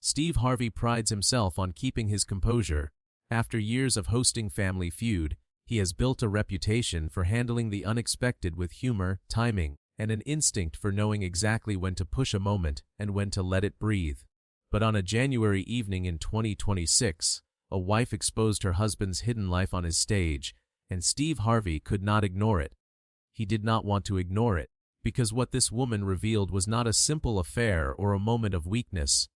Steve Harvey prides himself on keeping his composure. After years of hosting Family Feud, he has built a reputation for handling the unexpected with humor, timing, and an instinct for knowing exactly when to push a moment and when to let it breathe. But on a January evening in 2026, a wife exposed her husband's hidden life on his stage, and Steve Harvey could not ignore it. He did not want to ignore it, because what this woman revealed was not a simple affair or a moment of weakness.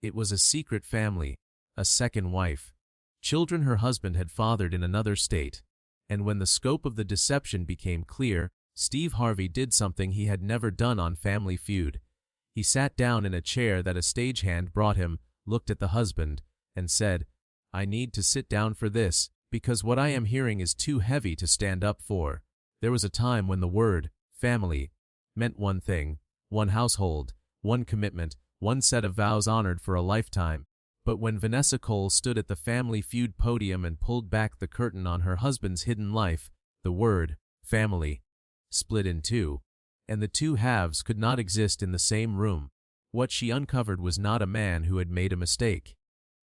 It was a secret family, a second wife, children her husband had fathered in another state. And when the scope of the deception became clear, Steve Harvey did something he had never done on Family Feud. He sat down in a chair that a stagehand brought him, looked at the husband, and said, "I need to sit down for this, because what I am hearing is too heavy to stand up for." There was a time when the word, family, meant one thing, one household, one commitment, one set of vows honored for a lifetime. But when Vanessa Cole stood at the Family Feud podium and pulled back the curtain on her husband's hidden life, the word, family, split in two, and the two halves could not exist in the same room. What she uncovered was not a man who had made a mistake.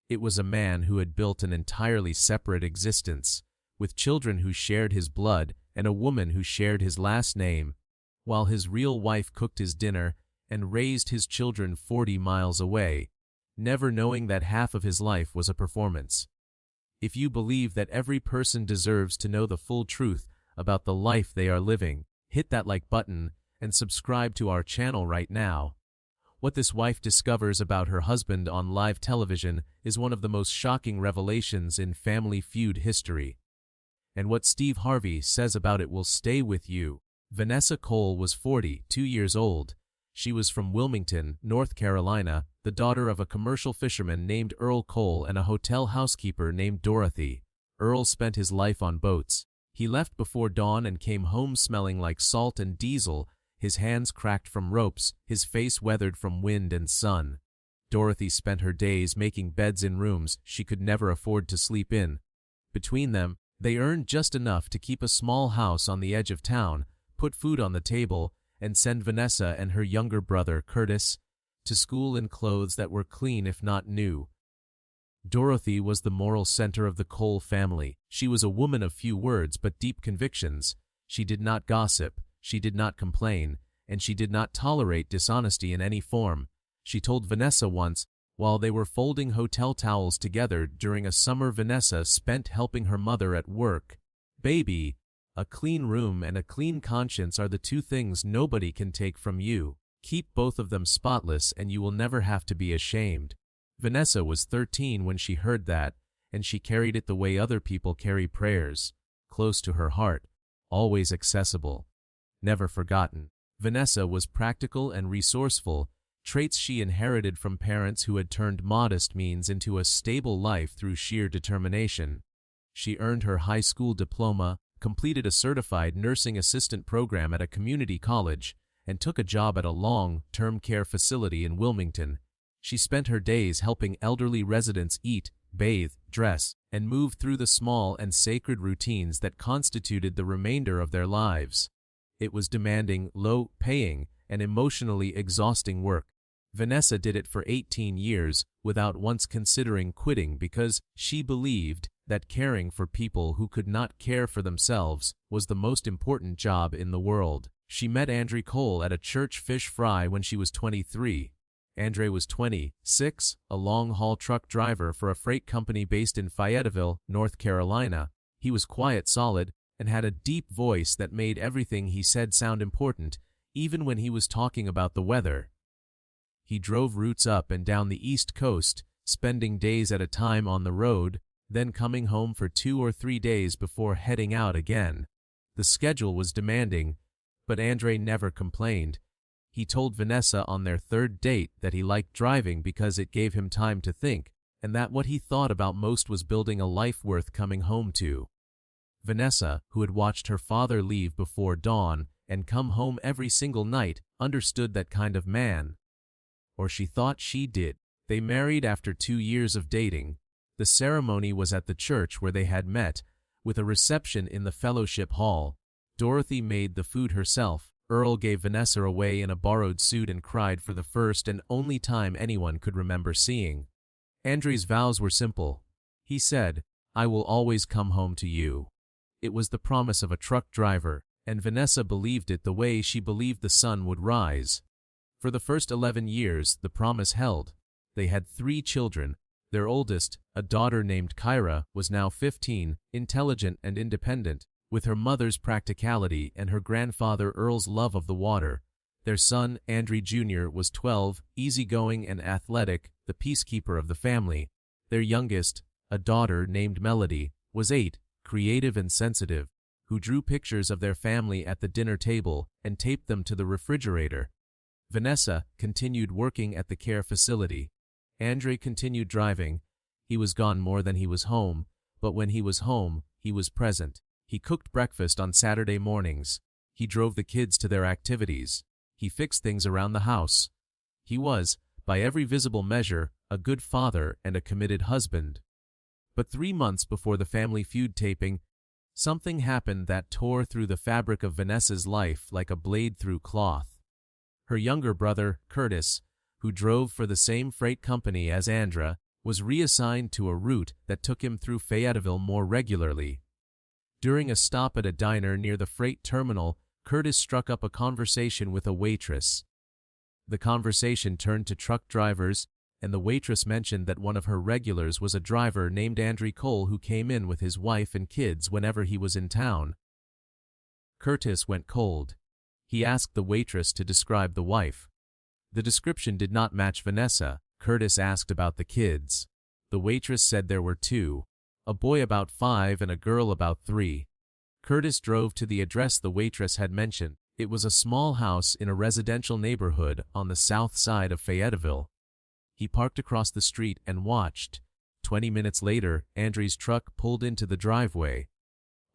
It was a man who had built an entirely separate existence, with children who shared his blood and a woman who shared his last name, while his real wife cooked his dinner and raised his children 40 miles away, never knowing that half of his life was a performance. If you believe that every person deserves to know the full truth about the life they are living, hit that like button and subscribe to our channel right now. What this wife discovers about her husband on live television is one of the most shocking revelations in Family Feud history. And what Steve Harvey says about it will stay with you. Vanessa Cole was 42 years old. She was from Wilmington, North Carolina, the daughter of a commercial fisherman named Earl Cole and a hotel housekeeper named Dorothy. Earl spent his life on boats. He left before dawn and came home smelling like salt and diesel, his hands cracked from ropes, his face weathered from wind and sun. Dorothy spent her days making beds in rooms she could never afford to sleep in. Between them, they earned just enough to keep a small house on the edge of town, put food on the table, and send Vanessa and her younger brother, Curtis, to school in clothes that were clean if not new. Dorothy was the moral center of the Cole family. She was a woman of few words but deep convictions. She did not gossip, she did not complain, and she did not tolerate dishonesty in any form. She told Vanessa once, while they were folding hotel towels together during a summer Vanessa spent helping her mother at work, "Baby, a clean room and a clean conscience are the two things nobody can take from you. Keep both of them spotless and you will never have to be ashamed." Vanessa was 13 when she heard that, and she carried it the way other people carry prayers, close to her heart, always accessible, never forgotten. Vanessa was practical and resourceful, traits she inherited from parents who had turned modest means into a stable life through sheer determination. She earned her high school diploma, completed a certified nursing assistant program at a community college, and took a job at a long-term care facility in Wilmington. She spent her days helping elderly residents eat, bathe, dress, and move through the small and sacred routines that constituted the remainder of their lives. It was demanding, low-paying, and emotionally exhausting work. Vanessa did it for 18 years without once considering quitting because she believed that caring for people who could not care for themselves was the most important job in the world. She met Andre Cole at a church fish fry when she was 23. Andre was 26, a long-haul truck driver for a freight company based in Fayetteville, North Carolina. He was quiet, solid, and had a deep voice that made everything he said sound important, even when he was talking about the weather. He drove routes up and down the East Coast, spending days at a time on the road, then coming home for 2 or 3 days before heading out again. The schedule was demanding, but Andre never complained. He told Vanessa on their third date that he liked driving because it gave him time to think, and that what he thought about most was building a life worth coming home to. Vanessa, who had watched her father leave before dawn and come home every single night, understood that kind of man. Or she thought she did. They married after 2 years of dating. The ceremony was at the church where they had met, with a reception in the fellowship hall. Dorothy made the food herself, Earl gave Vanessa away in a borrowed suit and cried for the first and only time anyone could remember seeing. Andre's vows were simple. He said, "I will always come home to you." It was the promise of a truck driver, and Vanessa believed it the way she believed the sun would rise. For the first 11 years, the promise held. They had 3 children. Their oldest, a daughter named Kyra, was now 15, intelligent and independent, with her mother's practicality and her grandfather Earl's love of the water. Their son, Andre Jr., was 12, easygoing and athletic, the peacekeeper of the family. Their youngest, a daughter named Melody, was 8, creative and sensitive, who drew pictures of their family at the dinner table and taped them to the refrigerator. Vanessa continued working at the care facility. Andre continued driving. He was gone more than he was home, but when he was home, he was present. He cooked breakfast on Saturday mornings. He drove the kids to their activities. He fixed things around the house. He was, by every visible measure, a good father and a committed husband. But 3 months before the Family Feud taping, something happened that tore through the fabric of Vanessa's life like a blade through cloth. Her younger brother, Curtis, who drove for the same freight company as Andra, was reassigned to a route that took him through Fayetteville more regularly. During a stop at a diner near the freight terminal, Curtis struck up a conversation with a waitress. The conversation turned to truck drivers, and the waitress mentioned that one of her regulars was a driver named Andre Cole who came in with his wife and kids whenever he was in town. Curtis went cold. He asked the waitress to describe the wife. The description did not match Vanessa. Curtis asked about the kids. The waitress said there were 2, a boy about 5 and a girl about 3. Curtis drove to the address the waitress had mentioned. It was a small house in a residential neighborhood on the south side of Fayetteville. He parked across the street and watched. 20 minutes later, Andre's truck pulled into the driveway.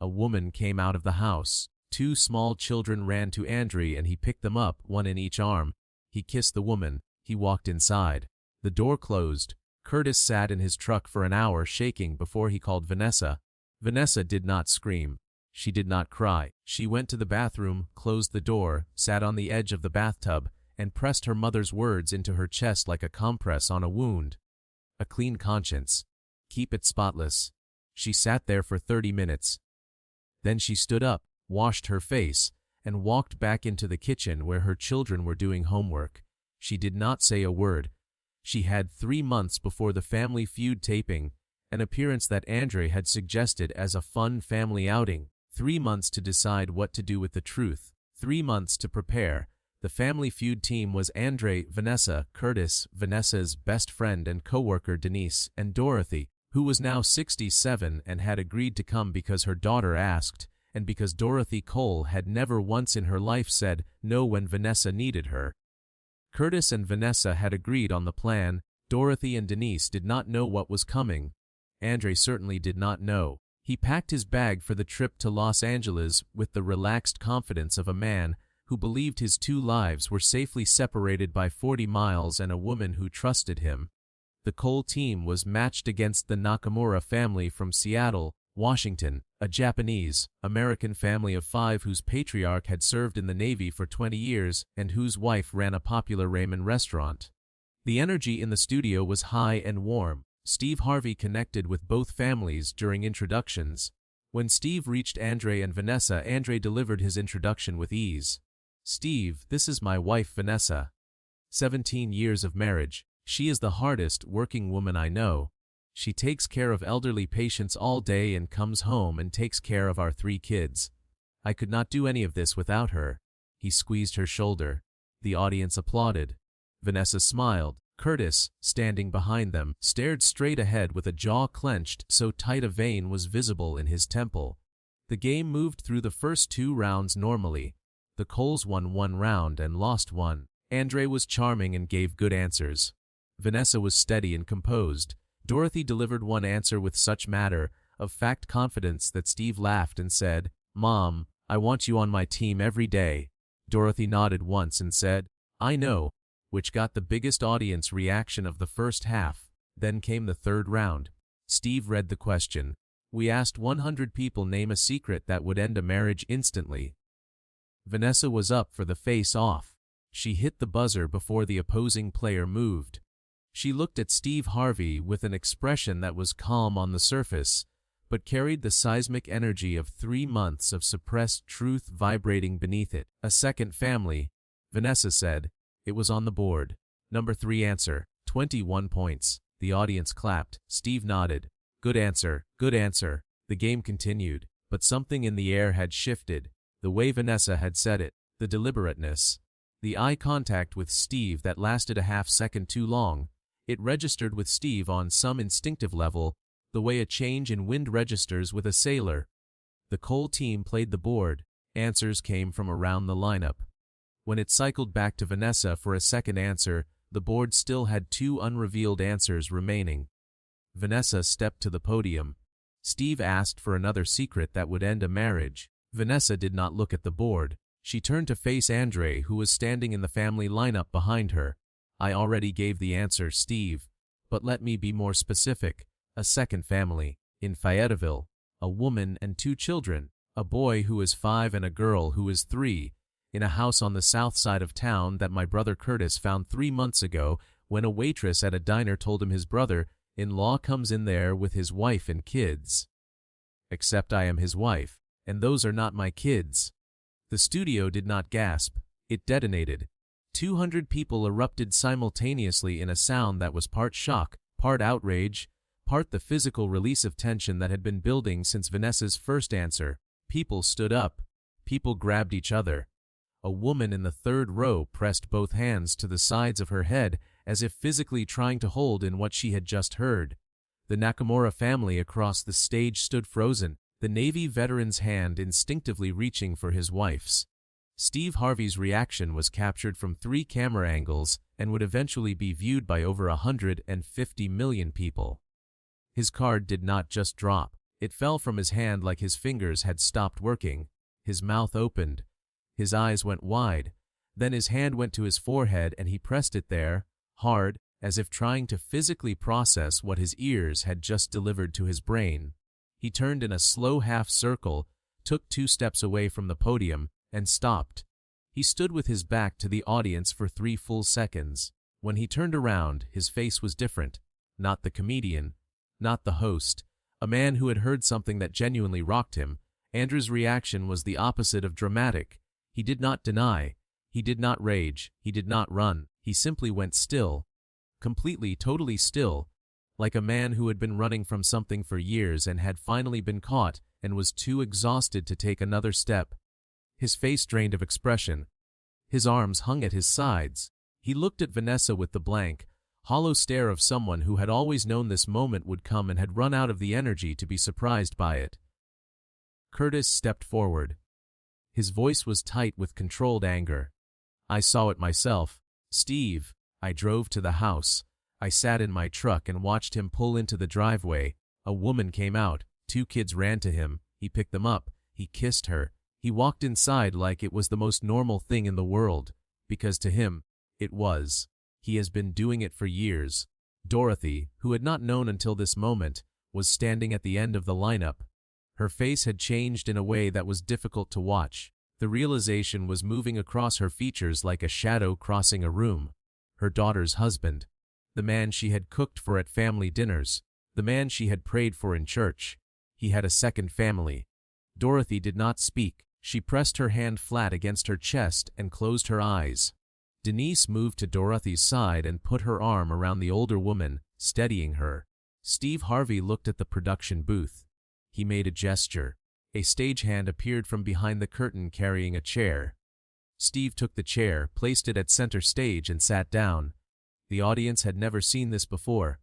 A woman came out of the house. 2 small children ran to Andre and he picked them up, one in each arm. He kissed the woman. He walked inside. The door closed. Curtis sat in his truck for an hour shaking before he called Vanessa. Vanessa did not scream. She did not cry. She went to the bathroom, closed the door, sat on the edge of the bathtub, and pressed her mother's words into her chest like a compress on a wound. A clean conscience. Keep it spotless. She sat there for 30 minutes. Then she stood up, washed her face, and walked back into the kitchen where her children were doing homework. She did not say a word. She had 3 months before the Family Feud taping, an appearance that Andre had suggested as a fun family outing. 3 months to decide what to do with the truth. 3 months to prepare. The Family Feud team was Andre, Vanessa, Curtis, Vanessa's best friend and co-worker Denise, and Dorothy, who was now 67 and had agreed to come because her daughter asked, and because Dorothy Cole had never once in her life said no when Vanessa needed her. Curtis and Vanessa had agreed on the plan. Dorothy and Denise did not know what was coming. Andre certainly did not know. He packed his bag for the trip to Los Angeles with the relaxed confidence of a man who believed his 2 lives were safely separated by 40 miles and a woman who trusted him. The Cole team was matched against the Nakamura family from Seattle, Washington, a Japanese-American family of 5 whose patriarch had served in the Navy for 20 years and whose wife ran a popular ramen restaurant. The energy in the studio was high and warm. Steve Harvey connected with both families during introductions. When Steve reached Andre and Vanessa, Andre delivered his introduction with ease. "Steve, this is my wife Vanessa. 17 years of marriage. She is the hardest working woman I know. She takes care of elderly patients all day and comes home and takes care of our 3 kids. I could not do any of this without her." He squeezed her shoulder. The audience applauded. Vanessa smiled. Curtis, standing behind them, stared straight ahead with a jaw clenched so tight a vein was visible in his temple. The game moved through the first 2 rounds normally. The Coles won 1 round and lost 1. Andre was charming and gave good answers. Vanessa was steady and composed. Dorothy delivered 1 answer with such matter-of-fact confidence that Steve laughed and said, "Mom, I want you on my team every day." Dorothy nodded once and said, "I know," which got the biggest audience reaction of the first half. Then came the 3rd round. Steve read the question. "We asked 100 people name a secret that would end a marriage instantly." Vanessa was up for the face-off. She hit the buzzer before the opposing player moved. She looked at Steve Harvey with an expression that was calm on the surface, but carried the seismic energy of 3 months of suppressed truth vibrating beneath it. A second family, Vanessa said. It was on the board. Number 3 answer, 21 points. The audience clapped. Steve nodded. Good answer, good answer. The game continued, but something in the air had shifted. The way Vanessa had said it, the deliberateness, the eye contact with Steve that lasted a half-second too long. It registered with Steve on some instinctive level, the way a change in wind registers with a sailor. The Cole team played the board. Answers came from around the lineup. When it cycled back to Vanessa for a second answer, the board still had 2 unrevealed answers remaining. Vanessa stepped to the podium. Steve asked for another secret that would end a marriage. Vanessa did not look at the board. She turned to face Andre, who was standing in the family lineup behind her. I already gave the answer, Steve, but let me be more specific. A second family. In Fayetteville. A woman and 2 children. A boy who is 5 and a girl who is 3. In a house on the south side of town that my brother Curtis found 3 months ago when a waitress at a diner told him his brother-in-law comes in there with his wife and kids. Except I am his wife, and those are not my kids. The studio did not gasp. It detonated. 200 people erupted simultaneously in a sound that was part shock, part outrage, part the physical release of tension that had been building since Vanessa's first answer. People stood up. People grabbed each other. A woman in the 3rd row pressed both hands to the sides of her head as if physically trying to hold in what she had just heard. The Nakamura family across the stage stood frozen, the Navy veteran's hand instinctively reaching for his wife's. Steve Harvey's reaction was captured from 3 camera angles and would eventually be viewed by over 150 million people. His card did not just drop. It fell from his hand like his fingers had stopped working. His mouth opened. His eyes went wide. Then his hand went to his forehead and he pressed it there, hard, as if trying to physically process what his ears had just delivered to his brain. He turned in a slow half-circle, took 2 steps away from the podium, and stopped. He stood with his back to the audience for 3 full seconds. When he turned around, his face was different. Not the comedian, not the host, a man who had heard something that genuinely rocked him. Andrew's reaction was the opposite of dramatic. He did not deny. He did not rage. He did not run. He simply went still. Completely, totally still. Like a man who had been running from something for years and had finally been caught and was too exhausted to take another step. His face drained of expression. His arms hung at his sides. He looked at Vanessa with the blank, hollow stare of someone who had always known this moment would come and had run out of the energy to be surprised by it. Curtis stepped forward. His voice was tight with controlled anger. I saw it myself. Steve. I drove to the house. I sat in my truck and watched him pull into the driveway. A woman came out. 2 kids ran to him. He picked them up. He kissed her. He walked inside like it was the most normal thing in the world. Because to him, it was. He has been doing it for years. Dorothy, who had not known until this moment, was standing at the end of the lineup. Her face had changed in a way that was difficult to watch. The realization was moving across her features like a shadow crossing a room. Her daughter's husband. The man she had cooked for at family dinners. The man she had prayed for in church. He had a second family. Dorothy did not speak. She pressed her hand flat against her chest and closed her eyes. Denise moved to Dorothy's side and put her arm around the older woman, steadying her. Steve Harvey looked at the production booth. He made a gesture. A stagehand appeared from behind the curtain carrying a chair. Steve took the chair, placed it at center stage, and sat down. The audience had never seen this before.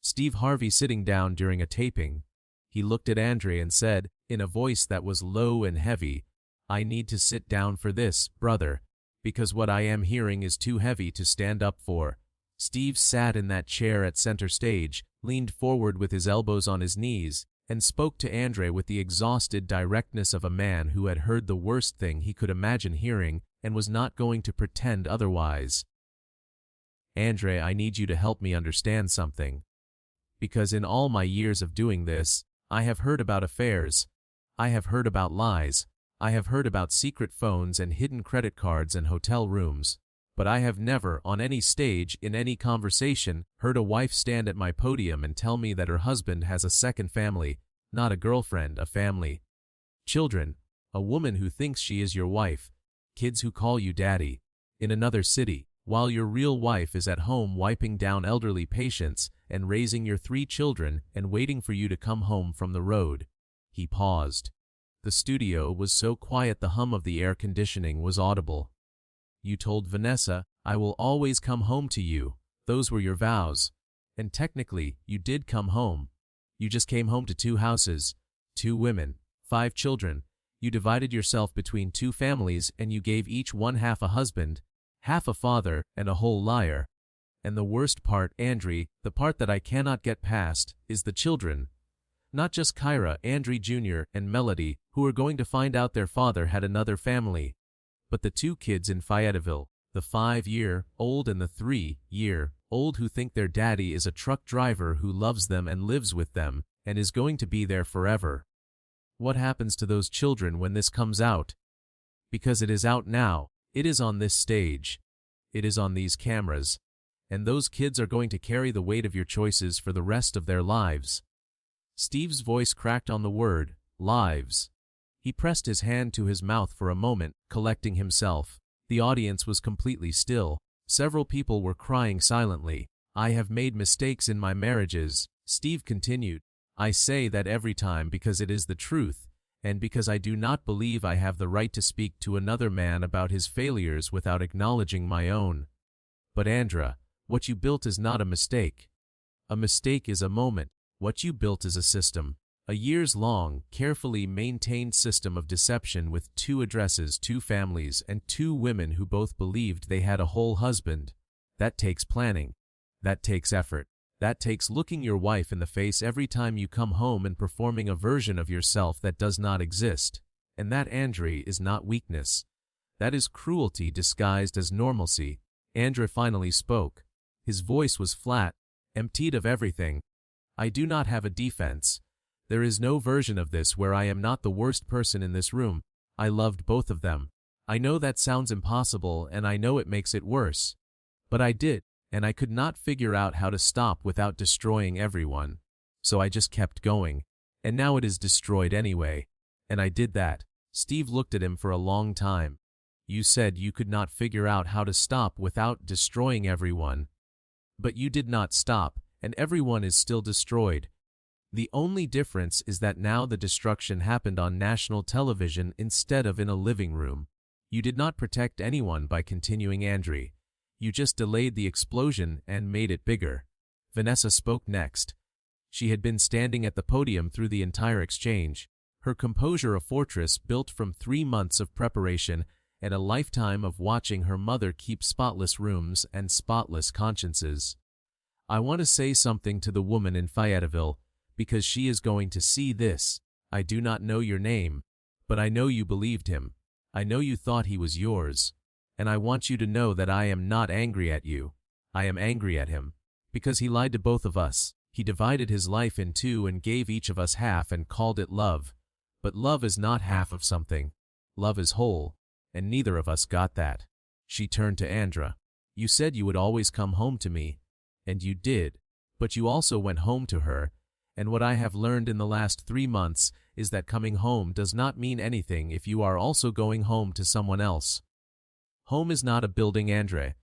Steve Harvey sitting down during a taping. He looked at Andre and said, in a voice that was low and heavy, I need to sit down for this, brother, because what I am hearing is too heavy to stand up for. Steve sat in that chair at center stage, leaned forward with his elbows on his knees, and spoke to Andre with the exhausted directness of a man who had heard the worst thing he could imagine hearing and was not going to pretend otherwise. Andre, I need you to help me understand something. Because in all my years of doing this, I have heard about affairs. I have heard about lies. I have heard about secret phones and hidden credit cards and hotel rooms, but I have never, on any stage, in any conversation, heard a wife stand at my podium and tell me that her husband has a second family, not a girlfriend, a family. Children, a woman who thinks she is your wife, kids who call you daddy, in another city, while your real wife is at home wiping down elderly patients and raising your 3 children and waiting for you to come home from the road. He paused. The studio was so quiet the hum of the air conditioning was audible. You told Vanessa, I will always come home to you. Those were your vows. And technically, you did come home. You just came home to 2 houses, 2 women, 5 children. You divided yourself between 2 families and you gave each one half a husband, half a father, and a whole liar. And the worst part, Andrew, the part that I cannot get past, is the children. Not just Kyra, Andrew Jr., and Melody, who are going to find out their father had another family, but the 2 kids in Fayetteville, the 5-year-old and the 3-year-old who think their daddy is a truck driver who loves them and lives with them, and is going to be there forever. What happens to those children when this comes out? Because it is out now, it is on this stage, it is on these cameras, and those kids are going to carry the weight of your choices for the rest of their lives. Steve's voice cracked on the word, lives. He pressed his hand to his mouth for a moment, collecting himself. The audience was completely still. Several people were crying silently. I have made mistakes in my marriages, Steve continued. I say that every time because it is the truth, and because I do not believe I have the right to speak to another man about his failures without acknowledging my own. But Andra, what you built is not a mistake. A mistake is a moment. What you built is a system. A years-long, carefully maintained system of deception with 2 addresses, 2 families, and 2 women who both believed they had a whole husband. That takes planning. That takes effort. That takes looking your wife in the face every time you come home and performing a version of yourself that does not exist. And that, Andrew, is not weakness. That is cruelty disguised as normalcy. Andrew finally spoke. His voice was flat, emptied of everything. I do not have a defense. There is no version of this where I am not the worst person in this room. I loved both of them. I know that sounds impossible and I know it makes it worse. But I did, and I could not figure out how to stop without destroying everyone. So I just kept going. And now it is destroyed anyway. And I did that. Steve looked at him for a long time. You said you could not figure out how to stop without destroying everyone. But you did not stop, and everyone is still destroyed. The only difference is that now the destruction happened on national television instead of in a living room. You did not protect anyone by continuing Andrew. You just delayed the explosion and made it bigger. Vanessa spoke next. She had been standing at the podium through the entire exchange, her composure a fortress built from 3 months of preparation and a lifetime of watching her mother keep spotless rooms and spotless consciences. I want to say something to the woman in Fayetteville, because she is going to see this. I do not know your name, but I know you believed him. I know you thought he was yours. And I want you to know that I am not angry at you. I am angry at him. Because he lied to both of us. He divided his life in 2 and gave each of us half and called it love. But love is not half of something. Love is whole. And neither of us got that. She turned to Andra. You said you would always come home to me. And you did. But you also went home to her. And what I have learned in the last 3 months is that coming home does not mean anything if you are also going home to someone else. Home is not a building, Andre.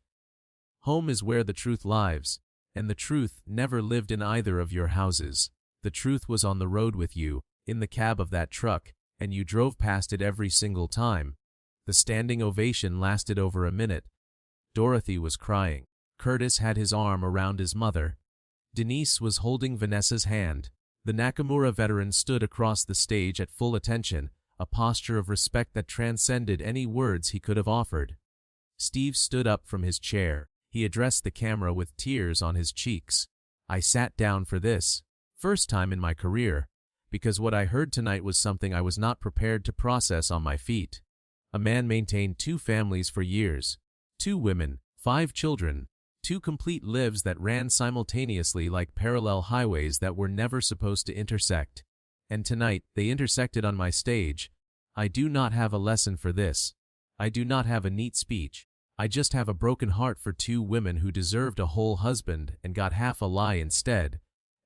Home is where the truth lives, and the truth never lived in either of your houses. The truth was on the road with you, in the cab of that truck, and you drove past it every single time. The standing ovation lasted over a minute. Dorothy was crying. Curtis had his arm around his mother. Denise was holding Vanessa's hand. The Nakamura veteran stood across the stage at full attention, a posture of respect that transcended any words he could have offered. Steve stood up from his chair. He addressed the camera with tears on his cheeks. I sat down for this, first time in my career, because what I heard tonight was something I was not prepared to process on my feet. A man maintained 2 families for years, 2 women, 5 children, 2 complete lives that ran simultaneously like parallel highways that were never supposed to intersect. And tonight, they intersected on my stage. I do not have a lesson for this. I do not have a neat speech. I just have a broken heart for two women who deserved a whole husband and got half a lie instead.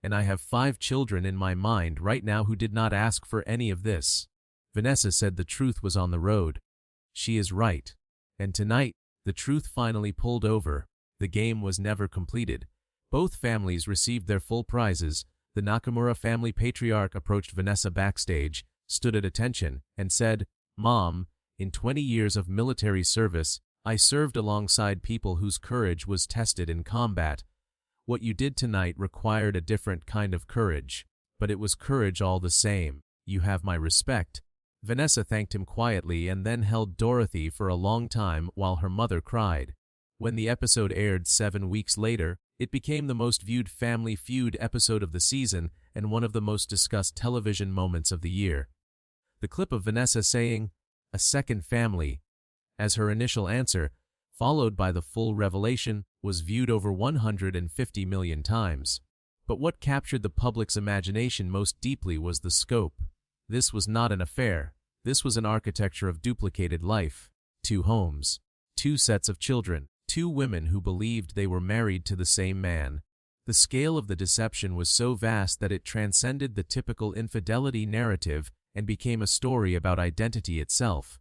And I have 5 children in my mind right now who did not ask for any of this. Vanessa said the truth was on the road. She is right. And tonight, the truth finally pulled over. The game was never completed. Both families received their full prizes. The Nakamura family patriarch approached Vanessa backstage, stood at attention, and said, "Mom, in 20 years of military service, I served alongside people whose courage was tested in combat. What you did tonight required a different kind of courage, but it was courage all the same. You have my respect." Vanessa thanked him quietly and then held Dorothy for a long time while her mother cried. When the episode aired 7 weeks later, it became the most viewed Family Feud episode of the season and one of the most discussed television moments of the year. The clip of Vanessa saying, "A second family," as her initial answer, followed by the full revelation, was viewed over 150 million times. But what captured the public's imagination most deeply was the scope. This was not an affair. This was an architecture of duplicated life. 2 homes, 2 sets of children, 2 women who believed they were married to the same man. The scale of the deception was so vast that it transcended the typical infidelity narrative and became a story about identity itself.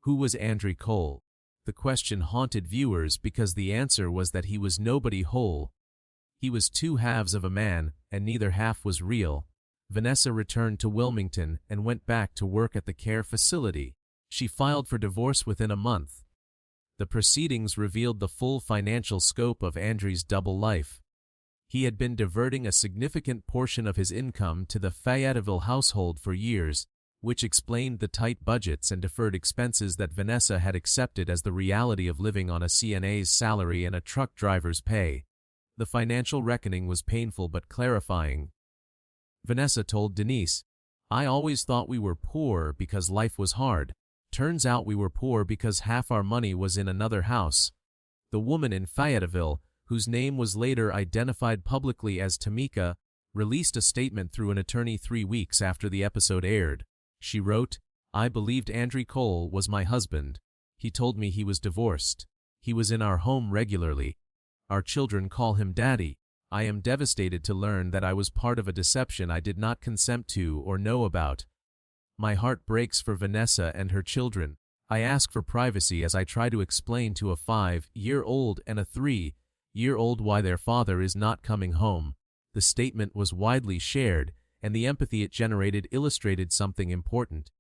Who was Andrew Cole? The question haunted viewers because the answer was that he was nobody whole. He was 2 halves of a man, and neither half was real. Vanessa returned to Wilmington and went back to work at the care facility. She filed for divorce within a month. The proceedings revealed the full financial scope of Andrew's double life. He had been diverting a significant portion of his income to the Fayetteville household for years, which explained the tight budgets and deferred expenses that Vanessa had accepted as the reality of living on a CNA's salary and a truck driver's pay. The financial reckoning was painful but clarifying. Vanessa told Denise, "I always thought we were poor because life was hard. Turns out we were poor because half our money was in another house." The woman in Fayetteville, whose name was later identified publicly as Tamika, released a statement through an attorney 3 weeks after the episode aired. She wrote, "I believed Andrew Cole was my husband. He told me he was divorced. He was in our home regularly. Our children call him Daddy. I am devastated to learn that I was part of a deception I did not consent to or know about. My heart breaks for Vanessa and her children. I ask for privacy as I try to explain to a 5-year-old and a 3-year-old why their father is not coming home." The statement was widely shared, and the empathy it generated illustrated something important.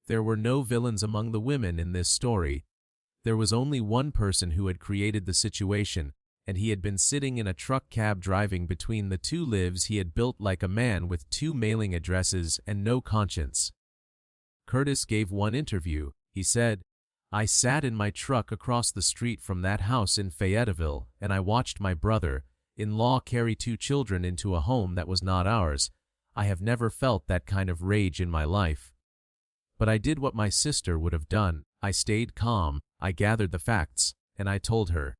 There were no villains among the women in this story. There was only one person who had created the situation, and he had been sitting in a truck cab driving between the 2 lives he had built like a man with 2 mailing addresses and no conscience. Curtis gave one interview. He said, "I sat in my truck across the street from that house in Fayetteville, and I watched my brother-in-law carry 2 children into a home that was not ours. I have never felt that kind of rage in my life. But I did what my sister would have done. I stayed calm, I gathered the facts, and I told her.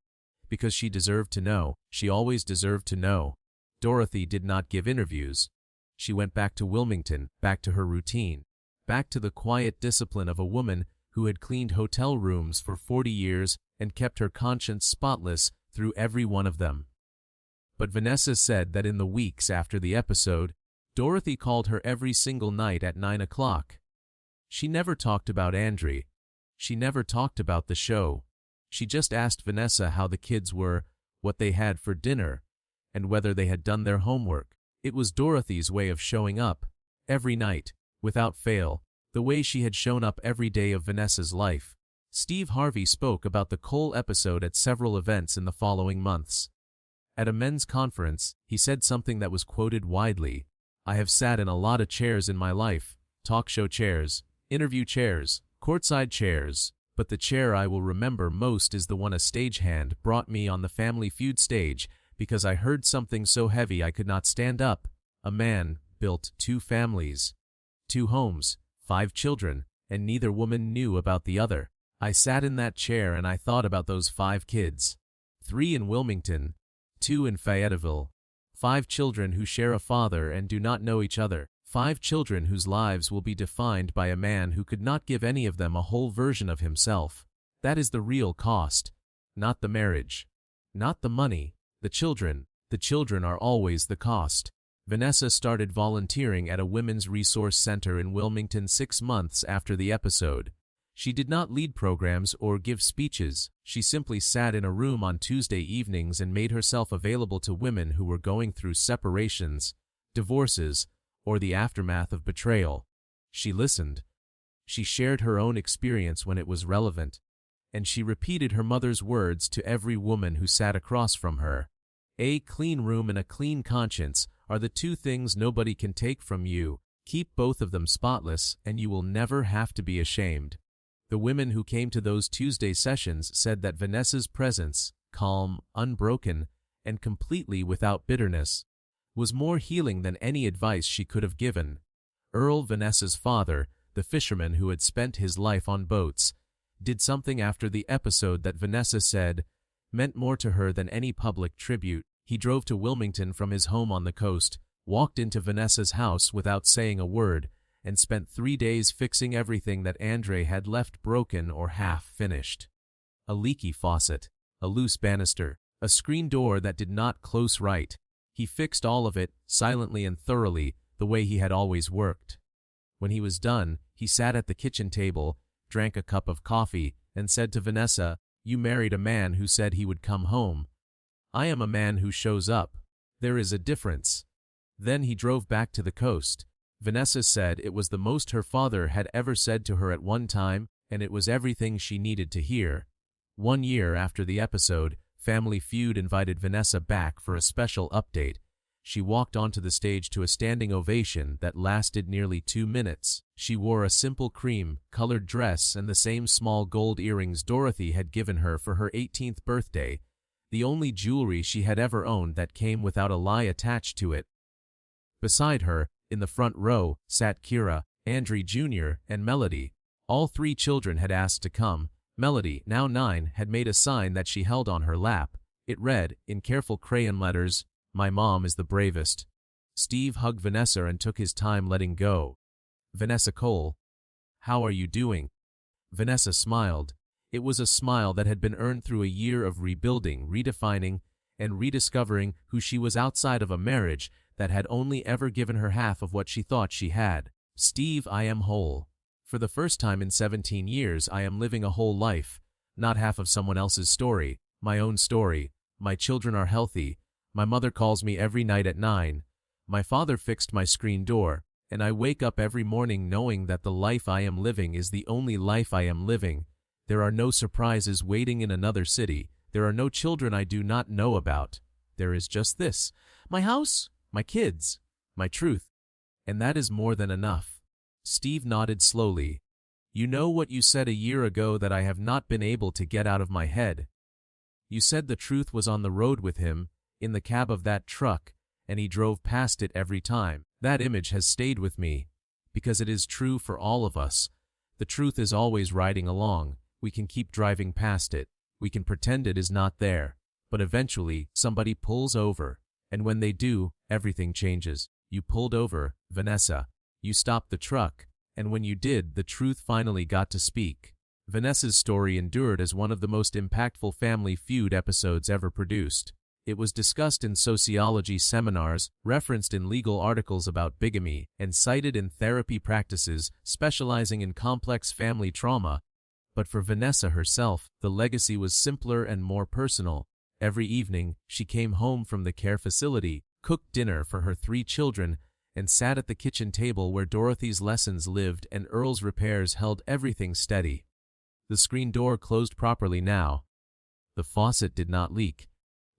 Because she deserved to know. She always deserved to know." Dorothy did not give interviews. She went back to Wilmington, back to her routine, back to the quiet discipline of a woman who had cleaned hotel rooms for 40 years and kept her conscience spotless through every one of them. But Vanessa said that in the weeks after the episode, Dorothy called her every single night at 9 o'clock. She never talked about Andrew. She never talked about the show. She just asked Vanessa how the kids were, what they had for dinner, and whether they had done their homework. It was Dorothy's way of showing up, every night, without fail, the way she had shown up every day of Vanessa's life. Steve Harvey spoke about the Cole episode at several events in the following months. At a men's conference, he said something that was quoted widely. "I have sat in a lot of chairs in my life, talk show chairs, interview chairs, courtside chairs, but the chair I will remember most is the one a stagehand brought me on the Family Feud stage because I heard something so heavy I could not stand up. A man built 2 families, 2 homes, 5 children, and neither woman knew about the other. I sat in that chair and I thought about those 5 kids. 3 in Wilmington, 2 in Fayetteville. 5 children who share a father and do not know each other. 5 children whose lives will be defined by a man who could not give any of them a whole version of himself. That is the real cost. Not the marriage. Not the money. The children. The children are always the cost. Vanessa started volunteering at a women's resource center in Wilmington 6 months after the episode. She did not lead programs or give speeches. She simply sat in a room on Tuesday evenings and made herself available to women who were going through separations, divorces, or the aftermath of betrayal. She listened. She shared her own experience when it was relevant. And she repeated her mother's words to every woman who sat across from her. A clean room and a clean conscience are the 2 things nobody can take from you. Keep both of them spotless, and you will never have to be ashamed. The women who came to those Tuesday sessions said that Vanessa's presence, calm, unbroken, and completely without bitterness, was more healing than any advice she could have given. Earl, Vanessa's father, the fisherman who had spent his life on boats, did something after the episode that Vanessa said meant more to her than any public tribute. He drove to Wilmington from his home on the coast, walked into Vanessa's house without saying a word, and spent 3 days fixing everything that Andre had left broken or half-finished. A leaky faucet, a loose banister, a screen door that did not close right. He fixed all of it, silently and thoroughly, the way he had always worked. When he was done, he sat at the kitchen table, drank a cup of coffee, and said to Vanessa, "You married a man who said he would come home. I am a man who shows up. There is a difference." Then he drove back to the coast. Vanessa said it was the most her father had ever said to her at one time, and it was everything she needed to hear. 1 year after the episode, Family Feud invited Vanessa back for a special update. She walked onto the stage to a standing ovation that lasted nearly 2 minutes. She wore a simple cream-colored dress and the same small gold earrings Dorothy had given her for her 18th birthday, the only jewelry she had ever owned that came without a lie attached to it. Beside her, in the front row, sat Kira, Andre Jr., and Melody. All 3 children had asked to come. Melody, now 9, had made a sign that she held on her lap. It read, in careful crayon letters, "My mom is the bravest." Steve hugged Vanessa and took his time letting go. "Vanessa Cole, how are you doing?" Vanessa smiled. It was a smile that had been earned through a year of rebuilding, redefining, and rediscovering who she was outside of a marriage that had only ever given her half of what she thought she had. "Steve, I am whole. For the first time in 17 years, I am living a whole life, not half of someone else's story, my own story. My children are healthy. My mother calls me every night at 9. My father fixed my screen door, and I wake up every morning knowing that the life I am living is the only life I am living. There are no surprises waiting in another city. There are no children I do not know about. There is just this, my house, my kids, my truth. And that is more than enough." Steve nodded slowly. "You know what you said a year ago that I have not been able to get out of my head. You said the truth was on the road with him, in the cab of that truck, and he drove past it every time. That image has stayed with me, because it is true for all of us. The truth is always riding along. We can keep driving past it. We can pretend it is not there. But eventually, somebody pulls over. And when they do, everything changes. You pulled over, Vanessa. You stopped the truck. And when you did, the truth finally got to speak." Vanessa's story endured as one of the most impactful Family Feud episodes ever produced. It was discussed in sociology seminars, referenced in legal articles about bigamy, and cited in therapy practices specializing in complex family trauma. But for Vanessa herself, the legacy was simpler and more personal. Every evening, she came home from the care facility, cooked dinner for her 3 children, and sat at the kitchen table where Dorothy's lessons lived and Earl's repairs held everything steady. The screen door closed properly now. The faucet did not leak.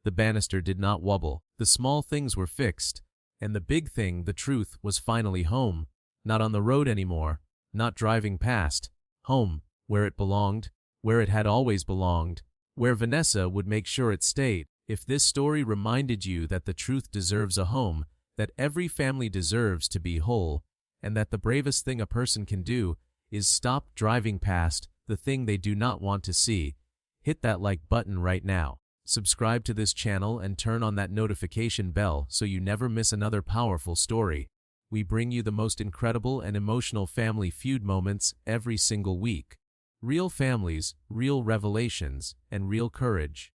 The banister did not wobble. The small things were fixed. And the big thing, the truth, was finally home. Not on the road anymore. Not driving past. Home, where it belonged, where it had always belonged, where Vanessa would make sure it stayed. If this story reminded you that the truth deserves a home, that every family deserves to be whole, and that the bravest thing a person can do is stop driving past the thing they do not want to see, hit that like button right now. Subscribe to this channel and turn on that notification bell so you never miss another powerful story. we bring you the most incredible and emotional Family Feud moments every single week. Real families, real revelations, and real courage.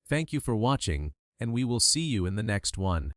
Thank you for watching, and we will see you in the next one.